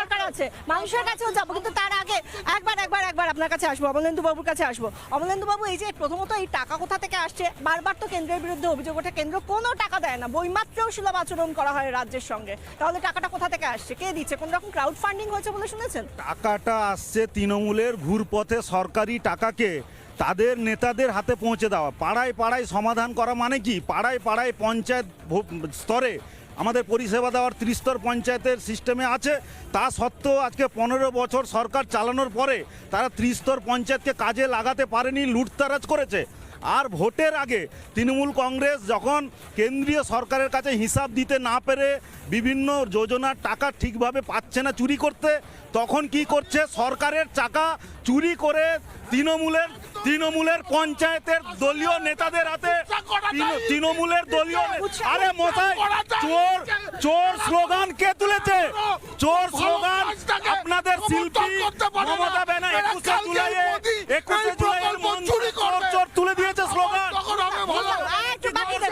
দরকার আছে, মানুষের কাছেও যাবো, কিন্তু তার আগে একবার আপনার কাছে আসবো, অমলেন্দু বাবুর কাছে আসবো। অমলেন্দু বাবু, এই যে প্রথমত এই টাকা কোথা থেকে আসছে, বারবার তো কেন্দ্রের বিরুদ্ধে অভিযোগ ওঠে, কেন্দ্র কোনো টাকা দেয় না, বইমাত্রেও সুলভ আচরণ করা হয় রাজ্যের সঙ্গে। তাহলে টাকাটা কোথা থেকে আসছে, কে দিচ্ছে, কোন রকম ক্রাউড ফান্ডিং হয়েছে বলে শুনেছেন? টাকাটা আসছে তৃণমূলের ঘুরপথে সরকারি টাকাকে তাদের নেতাদের হাতে পৌঁছে দেওয়া। পাড়ায় পাড়ায় সমাধান করা মানে কি, পাড়ায় পাড়ায় পঞ্চায়েত স্তরে আমাদের পরিষেবা দেওয়ার ত্রিস্তর পঞ্চায়েতের সিস্টেমে আছে। তা সত্ত্বেও আজকে 15 বছর সরকার চালানোর পরে তারা ত্রিস্তর পঞ্চায়েতকে কাজে লাগাতে পারেনি, লুটতারাজ করেছে। আর ভোটের আগে তৃণমূল কংগ্রেস যখন কেন্দ্রীয় সরকারের কাছে হিসাব দিতে না পেরে বিভিন্ন যোজনার টাকা ঠিকভাবে পাচ্ছে না চুরি করতে, তখন কি করছে, সরকারের টাকা চুরি করে তৃণমূলের পঞ্চায়েতের দলীয় নেতাদের হাতে, তৃণমূলের দলীয়, আরে মশাই, চোর চোর স্লোগান কে তুলেছে? চোর স্লোগান